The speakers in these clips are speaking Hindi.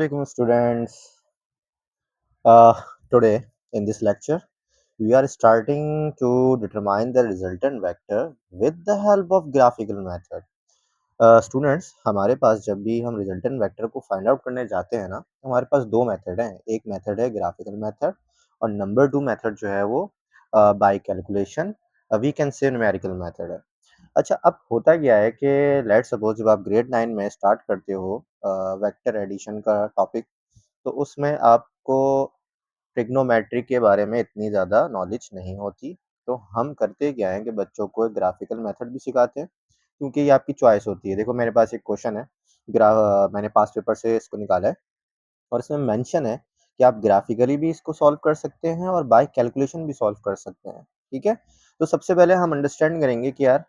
Assalamualaikum students. Uh, Today in this lecture, we are starting to determine the resultant vector with the help of graphical method. Students हमारे पास जब भी हम रिजल्टेंट वेक्टर को फाइंड आउट करने जाते हैं ना तो हमारे पास दो मेथड हैं। एक मेथड है ग्राफिकल मेथड और नंबर टू मेथड जो है वो by calculation we can say numerical method है। अच्छा, अब होता क्या है कि लेट्स सपोज जब आप ग्रेड 9 में स्टार्ट करते हो वेक्टर एडिशन का टॉपिक, तो उसमें आपको ट्रिग्नोमेट्री के बारे में इतनी ज़्यादा नॉलेज नहीं होती। तो हम करते क्या है कि बच्चों को ग्राफिकल मेथड भी सिखाते हैं, क्योंकि ये आपकी चॉइस होती है। देखो मेरे पास एक क्वेश्चन है, मैंने पास पेपर से इसको निकाला है और इसमें मेंशन है कि आप ग्राफिकली भी इसको सॉल्व कर सकते हैं और बाय कैलकुलेशन भी सॉल्व कर सकते हैं। ठीक है, तो सबसे पहले हम अंडरस्टैंड करेंगे कि यार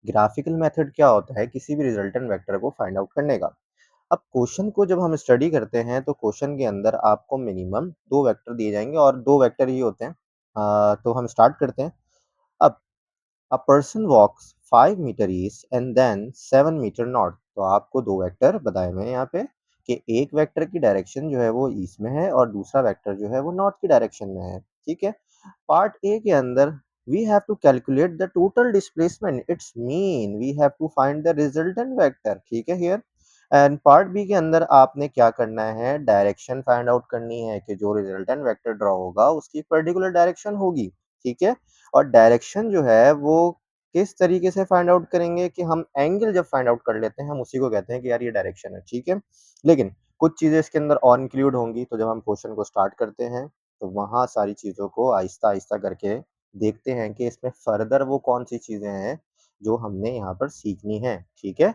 ग्राफिकल मेथड क्या होता है किसी भी रिजल्टेंट वेक्टर को फाइंड आउट करने का। अब क्वेश्चन को जब हम स्टडी करते हैं तो क्वेश्चन के अंदर आपको मिनिमम दो वेक्टर दिए जाएंगे और दो वेक्टर ही होते हैं। तो हम स्टार्ट करते हैं। अब a person walks 5 metre east and then 7 metre north. तो आपको दो वेक्टर बताए हुए हैं यहाँ पे कि एक वेक्टर की डायरेक्शन जो है वो ईस्ट में है और दूसरा वेक्टर जो है वो नॉर्थ की डायरेक्शन में है। ठीक है, पार्ट ए के अंदर we have to calculate the total displacement, it's mean we have to find the resultant vector। ठीक है, here एंड पार्ट बी के अंदर आपने क्या करना है, डायरेक्शन फाइंड आउट करनी है कि जो रिजल्टेंट वेक्टर ड्रॉ होगा उसकी पर्टिकुलर डायरेक्शन होगी। ठीक है, और डायरेक्शन जो है वो किस तरीके से फाइंड आउट करेंगे कि हम एंगल जब फाइंड आउट कर लेते हैं हम उसी को कहते हैं कि यार ये डायरेक्शन है। ठीक है, लेकिन कुछ चीजें इसके अंदर और इंक्लूड होंगी। तो जब हम क्वेश्चन को स्टार्ट करते हैं तो वहाँ सारी चीजों को आहिस्ता आहिस्ता करके देखते हैं कि इसमें फर्दर वो कौन सी चीजें हैं जो हमने यहाँ पर सीखनी है। ठीक है,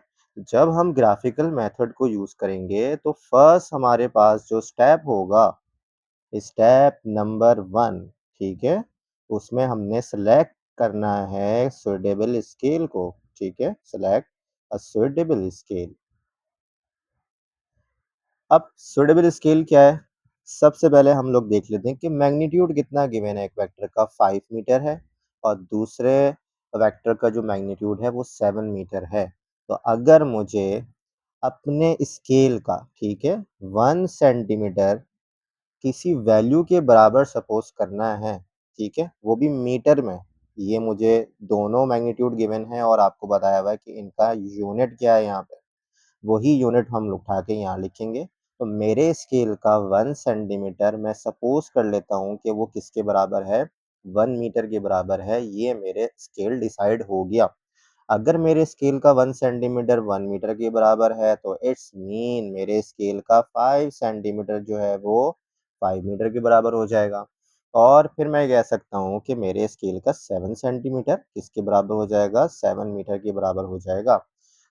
जब हम ग्राफिकल मेथड को यूज करेंगे तो फर्स्ट हमारे पास जो स्टेप होगा, स्टेप नंबर 1, ठीक है, उसमें हमने सेलेक्ट करना है सुटेबल स्केल को। ठीक है, सेलेक्ट अ सुटेबल स्केल। अब सुटेबल स्केल क्या है, सबसे पहले हम लोग देख लेते हैं कि मैग्नीट्यूड कितना गिवन है। एक वेक्टर का 5 मीटर है और दूसरे वेक्टर का जो मैग्नीट्यूड है वो 7 मीटर है। तो अगर मुझे अपने स्केल का, ठीक है, 1 सेंटीमीटर किसी वैल्यू के बराबर सपोज करना है, ठीक है, वो भी मीटर में, ये मुझे दोनों मैग्नीट्यूड गिवन है और आपको बताया हुआ है कि इनका यूनिट क्या है। यहाँ पे वही यूनिट हम उठा के यहाँ लिखेंगे। तो मेरे स्केल का 1 सेंटीमीटर मैं सपोज कर लेता हूँ कि वो किसके बराबर है, 1 मीटर के बराबर है। ये मेरे स्केल डिसाइड हो गया। अगर मेरे स्केल का 1 सेंटीमीटर 1 मीटर के बराबर है तो इट्स मीन मेरे स्केल का 5 सेंटीमीटर जो है वो 5 मीटर के बराबर हो जाएगा। और फिर मैं कह सकता हूँ कि मेरे स्केल का 7 सेंटीमीटर किसके बराबर हो जाएगा, 7 मीटर के बराबर हो जाएगा।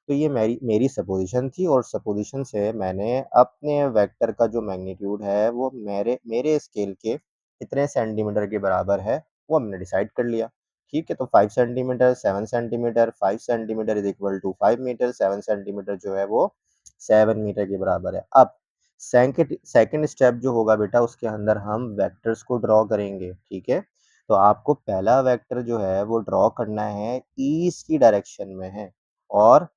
तो ये मेरी मेरी सपोजिशन थी और सपोजिशन से मैंने अपने वेक्टर का जो मैग्नीट्यूड है वो मेरे मेरे स्केल के कितने सेंटीमीटर के बराबर है वो हमने डिसाइड कर लिया। ठीक है, तो 5 centimetre 7 centimetre 5 centimetre is equal to 5 metre, 7 centimetre जो है वो 7 मीटर के बराबर है। अब सेकंड सेकंड स्टेप जो होगा बेटा उसके अंदर हम वेक्टर्स को ड्रॉ करेंगे। ठीक है, तो आपको पहला वेक्टर जो है वो ड्रॉ करना है ईस्ट की डायरेक्शन में है। और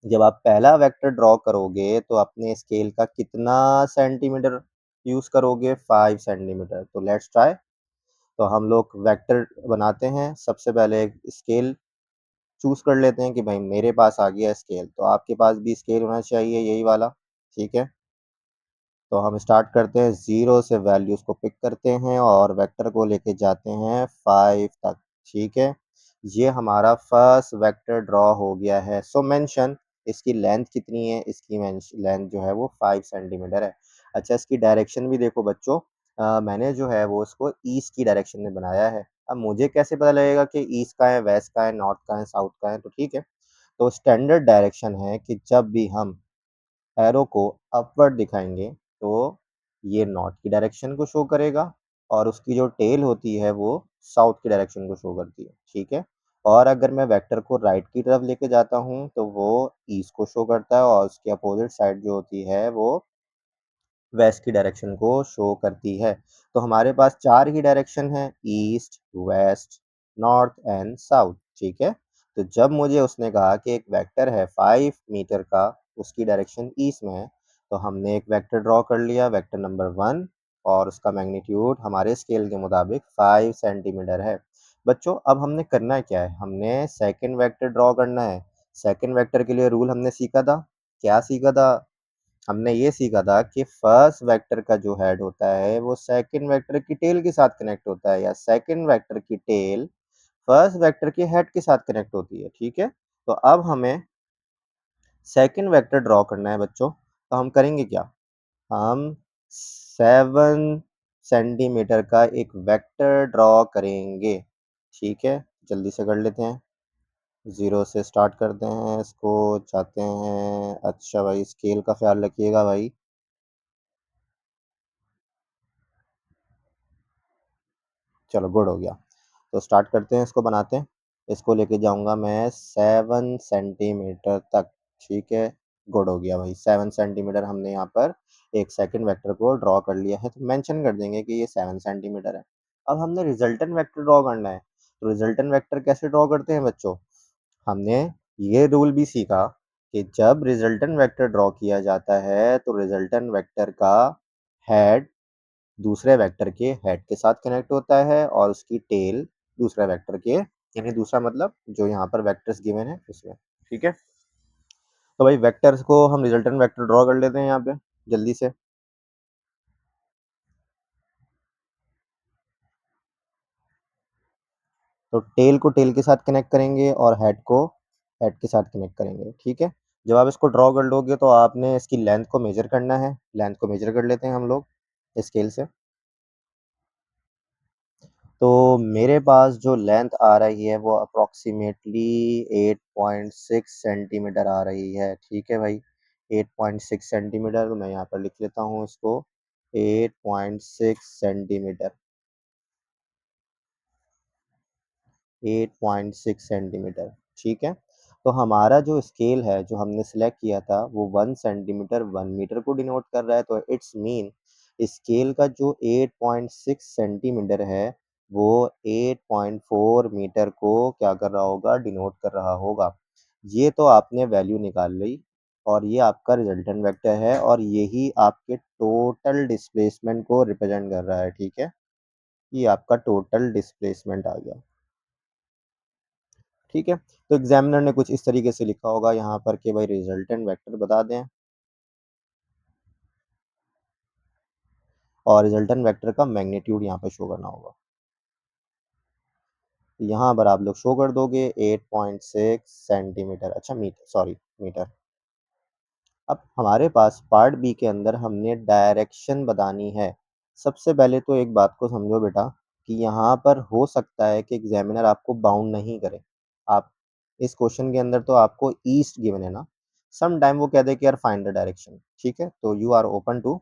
जब आप पहला वेक्टर ड्रॉ करोगे तो अपने स्केल का कितना सेंटीमीटर यूज करोगे, 5 सेंटीमीटर। तो लेट्स ट्राई। तो हम लोग वेक्टर बनाते हैं। सबसे पहले एक स्केल चूज कर लेते हैं कि भाई मेरे पास आ गया स्केल, तो आपके पास भी स्केल होना चाहिए यही वाला। ठीक है, तो हम स्टार्ट करते हैं, जीरो से वैल्यूज को पिक करते हैं और वेक्टर को लेके जाते हैं 5 तक। ठीक है, ये हमारा फर्स्ट वेक्टर ड्रॉ हो गया है। सो मेंशन इसकी लेंथ कितनी है, इसकी लेंथ जो है वो 5 सेंटीमीटर है। अच्छा, इसकी डायरेक्शन भी देखो बच्चों, मैंने जो है वो इसको ईस्ट की डायरेक्शन में बनाया है। अब मुझे कैसे पता लगेगा कि ईस्ट का है, वेस्ट का है, नॉर्थ का है, साउथ का है। तो ठीक है, तो स्टैंडर्ड डायरेक्शन है कि जब भी हम एरो को अपवर्ड दिखाएंगे तो ये नॉर्थ की डायरेक्शन को शो करेगा और उसकी जो टेल होती है वो साउथ की डायरेक्शन को शो करती है। ठीक है, और अगर मैं वेक्टर को राइट की तरफ लेके जाता हूँ तो वो ईस्ट को शो करता है और उसकी अपोजिट साइड जो होती है वो वेस्ट की डायरेक्शन को शो करती है। तो हमारे पास चार ही डायरेक्शन है, east, west, north and south. ठीक है, तो जब मुझे उसने कहा कि एक वेक्टर है 5 मीटर का, उसकी डायरेक्शन ईस्ट में है, तो हमने एक वेक्टर ड्रॉ कर लिया, वेक्टर नंबर 1, और उसका मैग्नीट्यूड हमारे स्केल के मुताबिक 5 सेंटीमीटर है। बच्चों अब हमने करना क्या है, हमने सेकंड वेक्टर ड्रॉ करना है। सेकंड वेक्टर के लिए रूल हमने सीखा था, क्या सीखा था? हमने ये सीखा था कि फर्स्ट वेक्टर का जो हेड होता है वो सेकंड वेक्टर की टेल के साथ कनेक्ट होता है, या सेकंड वेक्टर की टेल फर्स्ट वेक्टर के हेड के साथ कनेक्ट होती है, ठीक है? तो अब हमें सेकंड वेक्टर ड्रॉ करना है बच्चों, तो हम करेंगे क्या? हम 7 सेंटीमीटर का एक वेक्टर ड्रॉ करेंगे, ठीक है? जल्दी से कर लेते हैं। 0 से स्टार्ट करते हैं इसको, जाते हैं। अच्छा भाई, स्केल का ख्याल रखिएगा भाई। चलो गुड हो गया। तो स्टार्ट करते हैं, इसको बनाते हैं। इसको लेके जाऊंगा मैं 7 सेंटीमीटर तक, ठीक है? गुड हो गया भाई, 7 सेंटीमीटर हमने यहाँ पर एक सेकंड वेक्टर को ड्रॉ कर लिया है, तो मेंशन कर देंगे कि ये 7 सेंटीमीटर है। अब हमने रिजल्टेंट वेक्टर ड्रॉ करना है। तो रिजल्टेंट वेक्टर कैसे ड्रॉ करते हैं बच्चों? हमने ये रूल भी सीखा कि जब रिजल्टेंट वेक्टर ड्रॉ किया जाता है तो रिजल्टेंट वेक्टर का हेड दूसरे वेक्टर के हेड के साथ कनेक्ट होता है, और उसकी टेल दूसरे वेक्टर के, यानी दूसरा मतलब जो यहाँ पर वेक्टर्स गिवन है उसमें, ठीक है? तो भाई वेक्टर्स को हम रिजल्टेंट वेक्टर ड्रॉ कर लेते हैं यहाँ पे जल्दी से। तो टेल को टेल के साथ कनेक्ट करेंगे और हेड को हेड के साथ कनेक्ट करेंगे, ठीक है? जब आप इसको ड्रॉ कर लोगे तो आपने इसकी लेंथ को मेजर करना है। लेंथ को मेजर कर लेते हैं हम लोग स्केल से। तो मेरे पास जो लेंथ आ रही है वो अप्रॉक्सीमेटली 8.6 सेंटीमीटर आ रही है, ठीक है भाई? 8.6 सेंटीमीटर, तो मैं यहाँ पर लिख लेता हूँ इसको, 8.6 सेंटीमीटर, 8.6 सेंटीमीटर, ठीक है? तो हमारा जो स्केल है जो हमने सेलेक्ट किया था वो 1 सेंटीमीटर 1 मीटर को डिनोट कर रहा है, तो इट्स मीन स्केल का जो 8.6 सेंटीमीटर है वो 8.4 मीटर को क्या कर रहा होगा, डिनोट कर रहा होगा। ये तो आपने वैल्यू निकाल ली, और ये आपका रिजल्टेंट वेक्टर है, और यही आपके टोटल डिस्प्लेसमेंट को रिप्रेजेंट कर रहा है, ठीक है? ये आपका टोटल डिस्प्लेसमेंट आ गया, ठीक है? तो एग्जामिनर ने कुछ इस तरीके से लिखा होगा यहाँ पर कि भाई रिजल्टेंट वेक्टर बता दें, और रिजल्टेंट वेक्टर का मैग्नीट्यूड यहाँ पे शो करना होगा। तो यहाँ पर आप लोग शो कर दोगे 8.6 सेंटीमीटर, अच्छा मीटर, सॉरी मीटर। अब हमारे पास पार्ट बी के अंदर हमने डायरेक्शन बतानी है। सबसे पहले तो एक बात को समझो बेटा, कि यहाँ पर हो सकता है कि एग्जामिनर आपको बाउंड नहीं करे। आप इस क्वेश्चन के अंदर तो आपको ईस्ट गिवन है ना, सम टाइम वो कहते हैं कि यार फाइंड द डायरेक्शन, ठीक है? तो यू आर ओपन टू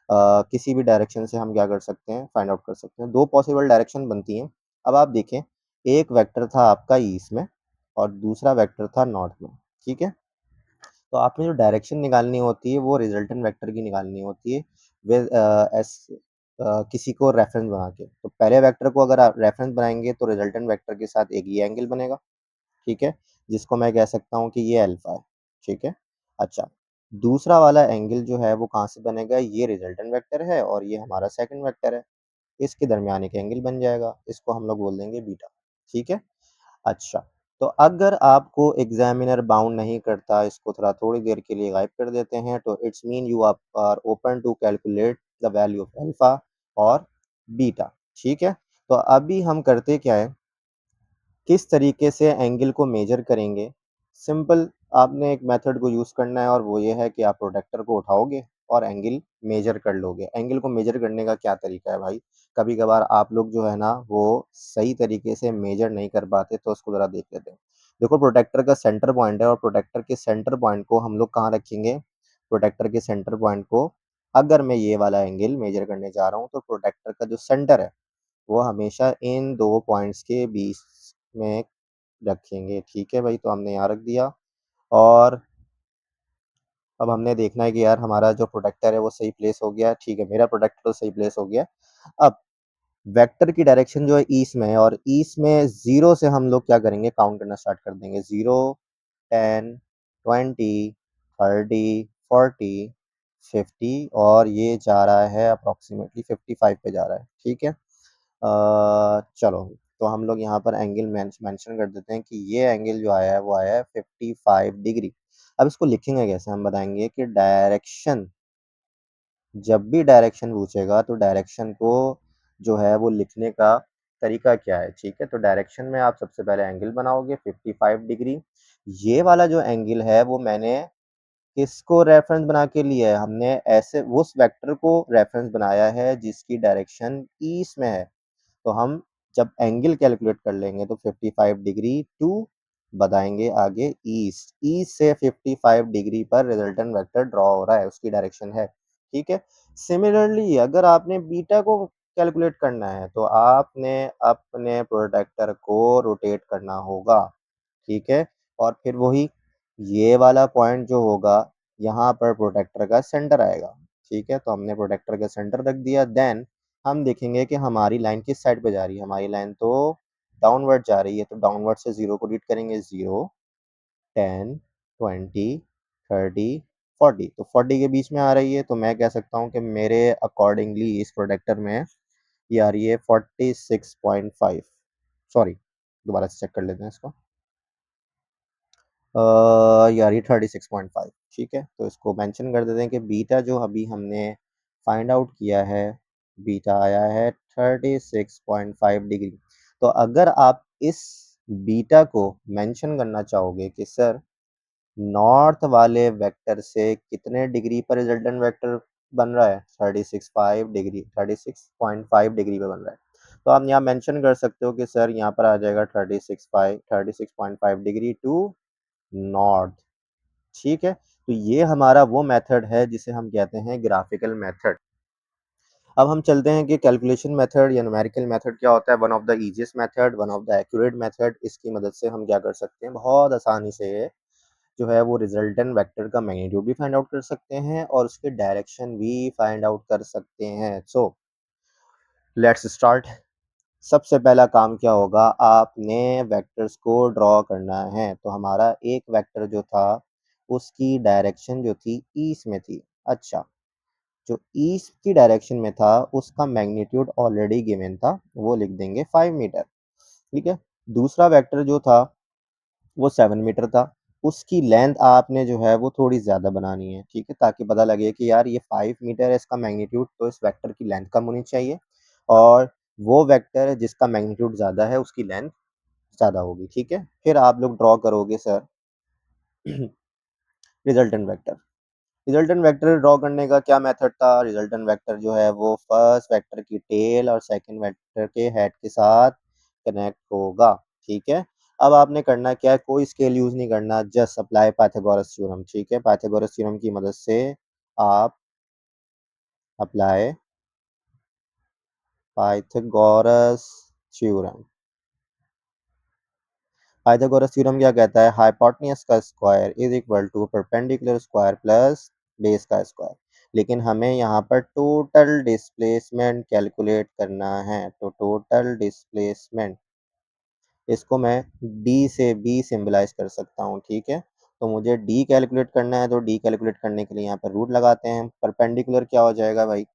किसी भी डायरेक्शन से हम क्या कर सकते हैं, फाइंड आउट कर सकते हैं। दो पॉसिबल डायरेक्शन बनती हैं। अब आप देखें, एक वेक्टर था आपका ईस्ट में और दूसरा वेक्टर था नॉर्थ में, ठीक है? तो आपने जो डायरेक्शन निकालनी होती है वो रिजल्टेंट वेक्टर की निकालनी होती है, विद एस किसी को रेफरेंस बना के। तो पहले वेक्टर को अगर आप रेफरेंस बनाएंगे तो रिजल्टेंट वेक्टर के साथ एक ये एंगल बनेगा, ठीक है? जिसको मैं कह सकता हूँ कि ये अल्फा है, ठीक है? अच्छा, दूसरा वाला एंगल जो है वो कहाँ से बनेगा, ये रिजल्टेंट वेक्टर है और ये हमारा सेकंड वेक्टर है, इसके दरमियान एक एंगल बन जाएगा, इसको हम लोग बोल देंगे बीटा, ठीक है? अच्छा, तो अगर आपको एग्जामिनर बाउंड नहीं करता, इसको थोड़ी देर के लिए गायब कर देते हैं, तो it's mean you are open to calculate the value of alpha और बीटा, ठीक है? तो अभी हम करते क्या है, किस तरीके से एंगल को मेजर करेंगे? सिंपल, आपने एक मेथड को यूज़ करना है, और वो ये है कि आप प्रोटेक्टर को उठाओगे और एंगल मेजर कर लोगे। एंगल को मेजर करने का क्या तरीका है भाई? कभी-कभार आप लोग जो है ना वो सही तरीके से मेजर नहीं कर पाते, तो उसको ज़रा देख लेते हैं। देखो, प्रोटेक्टर का सेंटर पॉइंट है, और प्रोटेक्टर के सेंटर पॉइंट को हम लोग कहाँ रखेंगे? प्रोटेक्टर के सेंटर पॉइंट को, अगर मैं ये वाला एंगल मेजर करने जा रहा हूँ तो प्रोटेक्टर का जो सेंटर है वो हमेशा इन 2 पॉइंट्स के बीच में रखेंगे, ठीक है भाई? तो हमने यहाँ रख दिया, और अब हमने देखना है कि यार हमारा जो प्रोटेक्टर है वो सही प्लेस हो गया, ठीक है? मेरा प्रोटेक्टर तो सही प्लेस हो गया। अब वेक्टर की डायरेक्शन जो है ईस्ट में है, और ईस्ट में 0 से हम लोग क्या करेंगे, काउंट करना स्टार्ट कर देंगे। 0, 10, 20, 30, 40, 50 और ये जा रहा है अप्रॉक्सीमेटली 55 पे जा रहा है, ठीक है। चलो तो हम लोग यहाँ पर एंगल मेंशन कर देते हैं कि ये एंगल जो आया है वो आया है 55 डिग्री। अब इसको लिखेंगे कैसे, हम बताएंगे कि डायरेक्शन, जब भी डायरेक्शन पूछेगा तो डायरेक्शन को जो है वो लिखने का तरीका क्या है, ठीक है। तो डायरेक्शन में आप सबसे पहले एंगल बनाओगे 55 डिग्री। ये वाला जो एंगल है वो मैंने किसको रेफरेंस बना के लिया है, हमने ऐसे उस वेक्टर को रेफरेंस बनाया है जिसकी डायरेक्शन ईस्ट में है। तो हम जब एंगल कैलकुलेट कर लेंगे तो 55 डिग्री टू बताएंगे आगे ईस्ट, ईस्ट से 55 डिग्री पर रिजल्टेंट वेक्टर ड्रॉ हो रहा है, उसकी डायरेक्शन है, ठीक है। सिमिलरली अगर आपने बीटा को कैलकुलेट करना है तो आपने अपने प्रोटेक्टर को रोटेट करना होगा, ठीक है। और फिर वही ये वाला पॉइंट जो होगा यहाँ पर प्रोटेक्टर का सेंटर आएगा, ठीक है। तो हमने प्रोटेक्टर का सेंटर रख दिया। देन हम देखेंगे कि हमारी लाइन किस साइड पे जा रही है, हमारी लाइन तो डाउनवर्ड जा रही है, तो डाउनवर्ड से जीरो को रीड करेंगे, 0 10 20 30 40, तो 40 के बीच में आ रही है। तो मैं कह सकता हूँ कि मेरे अकॉर्डिंगली इस प्रोटेक्टर में ये आ रही है 46.5, सॉरी दोबारा से चेक कर लेते हैं इसको, यार ये 36.5, ठीक है। तो इसको मेंशन कर देते हैं कि बीटा जो अभी हमने फाइंड आउट किया है, बीटा आया है 36.5 डिग्री। तो अगर आप इस बीटा को मेंशन करना चाहोगे कि सर नॉर्थ वाले वेक्टर से कितने डिग्री पर रिजल्टेंट वेक्टर बन रहा है, 36.5 डिग्री, 36.5 डिग्री पे बन रहा है, तो आप यहाँ मेंशन कर सकते हो कि सर यहाँ पर आ जाएगा 36.5 डिग्री टू नॉर्थ, ठीक है। तो ये हमारा वो मेथड है जिसे हम कहते हैं ग्राफिकल मेथड। अब हम चलते हैं कि कैलकुलेशन मेथड या न्यूमेरिकल मेथड क्या होता है। One of the easiest method, one of the accurate method, इसकी मदद से हम क्या कर सकते हैं, बहुत आसानी से जो है वो रिजल्टेंट वेक्टर का मैग्नीट्यूड भी फाइंड आउट कर सकते हैं और उसकी डायरेक्शन भी फाइंड आउट कर सकते हैं। So let's start. सबसे पहला काम क्या होगा, आपने वेक्टर्स को ड्रॉ करना है। तो हमारा एक वेक्टर जो था उसकी डायरेक्शन जो थी ईस्ट में थी। अच्छा, जो ईस्ट की डायरेक्शन में था उसका मैग्नीट्यूड ऑलरेडी गिवन था, वो लिख देंगे 5 मीटर, ठीक है। दूसरा वेक्टर जो था वो 7 मीटर था, उसकी लेंथ आपने जो है वो थोड़ी ज़्यादा बनानी है, ठीक है, ताकि पता लगे कि यार ये 5 मीटर है इसका मैग्नीट्यूड, तो इस वेक्टर की लेंथ कम होनी चाहिए और वो वेक्टर जिसका मैग्नीट्यूड ज़्यादा है उसकी लेंथ ज़्यादा होगी, ठीक है। फिर आप लोग ड्रॉ करोगे sir resultant vector. Resultant vector draw करने का क्या मेथड था, रिजल्टेंट वेक्टर जो है वो फर्स्ट वेक्टर की टेल और सेकंड वेक्टर के हेड के साथ कनेक्ट होगा, ठीक है। अब आपने करना क्या है, कोई स्केल यूज नहीं करना, जस्ट अप्लाई पाइथागोरस थ्योरम, ठीक है। पाइथागोरस थ्योरम की मदद से आप apply Pythagoras theorem. Pythagoras theorem क्या कहता है, हाइपोटेन्यूज का square is equal to perpendicular square plus base का स्क्वायर। लेकिन हमें यहाँ पर टोटल डिस्प्लेसमेंट कैलकुलेट करना है, तो टोटल डिस्प्लेसमेंट इसको मैं डी से बी सिंबलाइज कर सकता हूँ, ठीक है। तो मुझे डी कैलकुलेट करना है, तो डी कैलकुलेट करने के लिए यहाँ पर रूट लगाते हैं। परपेंडिकुलर क्या हो जाएगा भाई,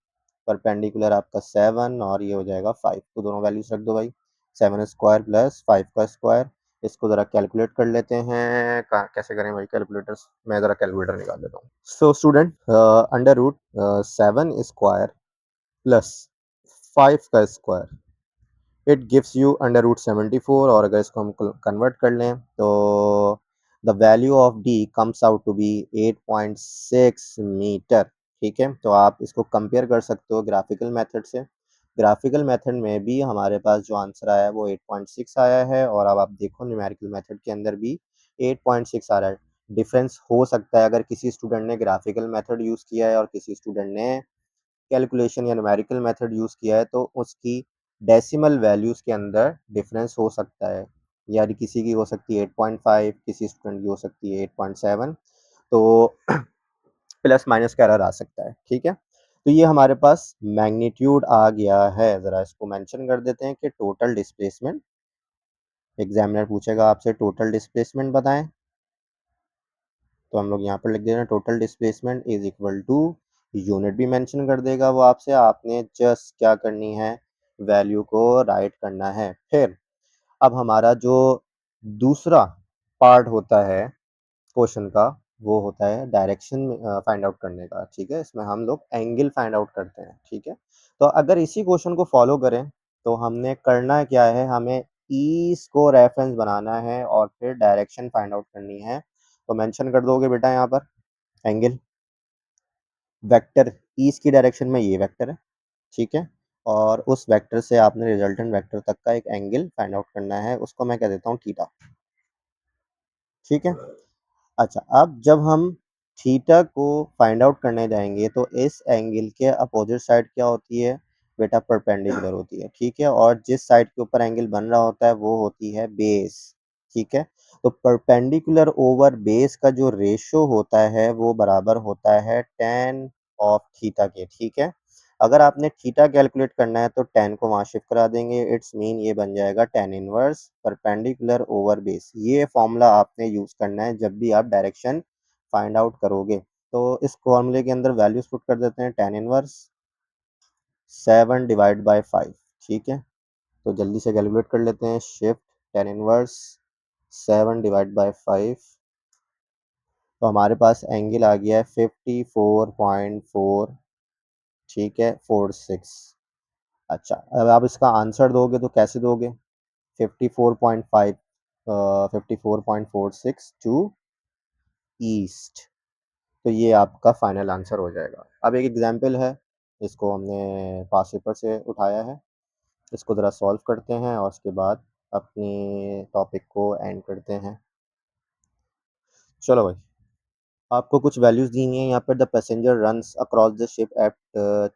परपेंडिकुलर आपका 7 और ये हो जाएगा 5, तो दोनों वैल्यूज रख दो भाई, 7 स्क्वायर प्लस 5 का स्क्वायर। इसको ज़रा कैलकुलेट कर लेते हैं, कैसे करें भाई कैलकुलेटर्स, मैं ज़रा कैलकुलेटर निकाल लेता हूँ। So student, under root 7 square plus 5 का square it gives you under root 74, और अगर इसको हम कन्वर्ट कर लें तो the value of d comes out to be 8.6 metre, ठीक है। तो आप इसको कंपेयर कर सकते हो ग्राफिकल मेथड से। ग्राफिकल मेथड में भी हमारे पास जो आंसर आया है वो 8.6 आया है, और अब आप देखो न्यूमेरिकल मेथड के अंदर भी 8.6 आ रहा है। डिफरेंस हो सकता है अगर किसी स्टूडेंट ने ग्राफिकल मेथड यूज़ किया है और किसी स्टूडेंट ने कैलकुलेशन या न्यूमेरिकल मेथड यूज़ किया है, तो उसकी डेसिमल वैल्यूज़ के अंदर डिफरेंस हो सकता है, यानी किसी की हो सकती है 8.5, किसी स्टूडेंट की हो सकती है 8.7, तो प्लस माइनस का एरर आ सकता है, ठीक है। तो ये हमारे पास मैग्नीट्यूड आ गया है, ज़रा इसको मेंशन कर देते हैं कि टोटल डिस्प्लेसमेंट, एग्जामिनर पूछेगा आपसे टोटल डिस्प्लेसमेंट बताएं, तो हम लोग यहाँ पर लिख दे रहे हैं total displacement is equal to unit भी मेंशन कर देगा वो आपसे, आपने जस्ट क्या करनी है, वैल्यू को राइट करना है। फिर अब हमारा जो दूसरा पार्ट होता है क्वेश्चन का, वो होता है डायरेक्शन फाइंड आउट करने का, ठीक है? इसमें हम लोग एंगल फाइंड आउट करते हैं, ठीक है? तो अगर इसी क्वेश्चन को फॉलो करें, तो हमने करना क्या है, हमें ईस्ट को रेफरेंस बनाना है और फिर डायरेक्शन फाइंड आउट करनी है। तो मेंशन कर दोगे बेटा यहाँ पर एंगल, वेक्टर ईस्ट की डायरेक्शन में ये वेक्टर है, ठीक है? और उस वेक्टर से आपने रिजल्टेंट वेक्टर तक का एक एंगल फाइंड आउट करना है, उसको मैं कह देता हूँ थीटा, ठीक है? अच्छा, अब जब हम थीटा को फाइंड आउट करने जाएँगे तो इस एंगल के अपोज़िट साइड क्या होती है? बेटा परपेंडिकुलर होती है, ठीक है? और जिस साइड के ऊपर एंगल बन रहा होता है वो होती है बेस, ठीक है? तो परपेंडिकुलर ओवर बेस का जो रेशियो होता है वो बराबर होता है tan ऑफ थीटा के, ठीक है? अगर आपने थीटा कैलकुलेट करना है तो tan को वहाँ शिफ्ट करा देंगे, इट्स मीन ये बन जाएगा tan inverse perpendicular over base. ये फॉर्मूला आपने यूज़ करना है जब भी आप डायरेक्शन फाइंड आउट करोगे। तो इस फॉर्मूले के अंदर वैल्यूज़ पुट कर देते हैं, tan इनवर्स 7 डिवाइड बाय 5, ठीक है? तो जल्दी से कैलकुलेट कर लेते हैं, shift tan inverse 7 divide by 5, तो हमारे पास एंगल आ गया है 54.4, ठीक है, 46। अच्छा, अब आप इसका आंसर दोगे तो कैसे दोगे? 54.5 54.46 टू ईस्ट, तो ये आपका फाइनल आंसर हो जाएगा। अब एक एग्जांपल है, इसको हमने पास्ट पेपर से उठाया है, इसको ज़रा सॉल्व करते हैं और उसके बाद अपनी टॉपिक को एंड करते हैं। चलो भाई, आपको कुछ वैल्यूज़ दी हैं यहाँ पर, the passenger runs across the ship at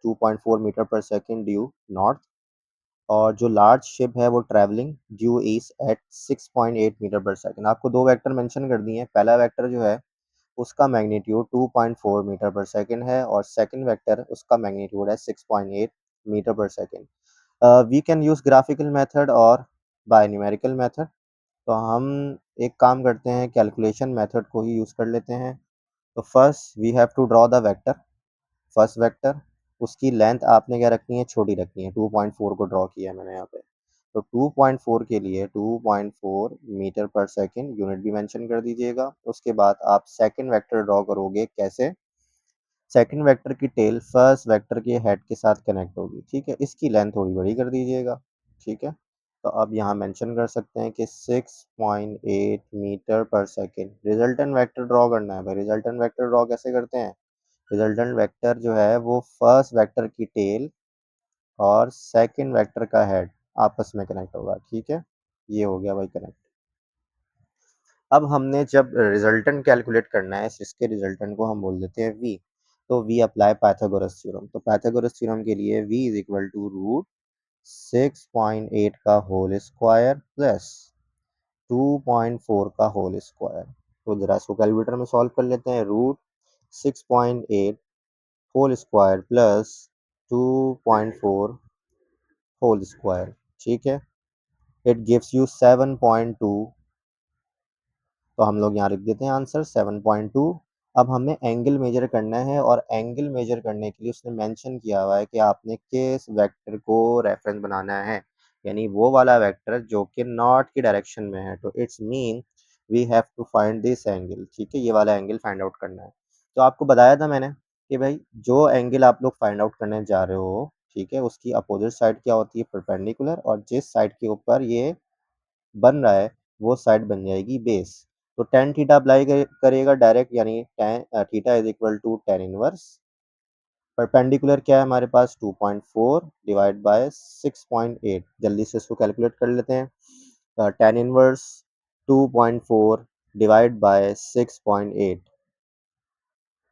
2.4 metre per second due north, और जो लार्ज शिप है वो travelling due east at 6.8 metre per second. आपको दो वेक्टर मेंशन कर दिए हैं। पहला वेक्टर जो है उसका मैग्नीट्यूड 2.4 मीटर पर सेकंड है और सेकंड वेक्टर उसका मैग्नीट्यूड है 6.8 metre per second. We can use graphical method और बाय न्यूमेरिकल मेथड। तो हम एक काम करते हैं, कैलकुलेशन मेथड को ही यूज़ कर लेते हैं। तो first we have to draw the vector, first vector, उसकी लेंथ आपने क्या रखनी है, छोटी रखनी है। 2.4 को ड्रॉ किया है मैंने यहाँ पे, तो 2.4 के लिए 2.4 मीटर पर सेकंड यूनिट भी मेंशन कर दीजिएगा। उसके बाद आप सेकंड वेक्टर ड्रॉ करोगे, कैसे? सेकंड वेक्टर की टेल फर्स्ट वेक्टर के हेड के साथ कनेक्ट होगी, ठीक है? इसकी लेंथ थोड़ी बड़ी कर दीजिएगा, ठीक है? तो अब यहाँ मेंशन कर सकते हैं कि 6.8 metre per second resultant vector draw करना है। भाई रिजल्टेंट वेक्टर ड्रॉ कैसे करते हैं? रिजल्टेंट वेक्टर जो है वो फर्स्ट वेक्टर की टेल और सेकंड वेक्टर का हेड आपस में कनेक्ट होगा, ठीक है? ये हो गया भाई कनेक्ट। अब हमने जब रिजल्टेंट कैलकुलेट करना है, इसके रिजल्टेंट को हम बोल देते हैं v। तो v अप्लाई पाइथागोरस थ्योरम। तो पाइथागोरस थ्योरम के लिए v is equal to root 6.8 का होल स्क्वायर प्लस 2.4 का होल स्क्वायर। तो जरा इसको कैलकुलेटर में सॉल्व कर लेते हैं। Root 6.8 whole square plus 2.4 whole square, ठीक है? It gives you 7.2। तो हम लोग यहाँ लिख देते हैं आंसर 7.2। अब हमें एंगल मेजर करना है और एंगल मेजर करने के लिए उसने मेंशन किया हुआ है कि आपने किस वेक्टर को रेफरेंस बनाना है, यानी वो वाला वेक्टर जो कि नॉर्थ की डायरेक्शन में है। तो it's mean we have to find this angle, ठीक है? ये वाला एंगल फाइंड आउट करना है। तो आपको बताया था मैंने कि भाई जो एंगल आप लोग फाइंड आउट करने जा रहे हो, ठीक है, उसकी अपोजिट साइड क्या होती है, परपेंडिकुलर, और जिस साइड के ऊपर ये बन रहा है वो साइड बन जाएगी बेस। तो tan थीटा अप्लाई करिएगा डायरेक्ट, यानी tan theta is equal to tan inverse perpendicular क्या है हमारे पास 2.4 डिवाइड बाय 6.8। जल्दी से इसको कैलकुलेट कर लेते हैं। tan inverse 2.4 divide by 6.8,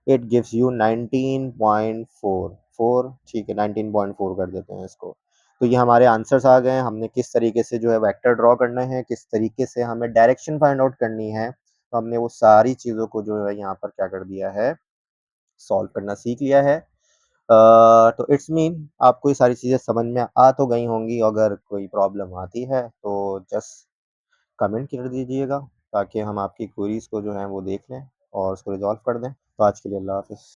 it gives you 19.44, ठीक है? 19.4 कर देते हैं इसको। तो ये हमारे आंसर्स आ गए हैं। हमने किस तरीके से जो है वेक्टर ड्रॉ करना है, किस तरीके से हमें डायरेक्शन फाइंड आउट करनी है, तो हमने वो सारी चीज़ों को जो है यहाँ पर क्या कर दिया है, सॉल्व करना सीख लिया है। तो इट्स मीन आपको ये सारी चीज़ें समझ में आ तो गई होंगी। अगर कोई प्रॉब्लम आती है तो जस्ट कमेंट कर दीजिएगा, ताकि हम आपकी क्वेरीज़ को जो है वो देख लें और उसको रिज़ॉल्व कर दें। तो आज के लिए अल्लाह हाफ़िज़।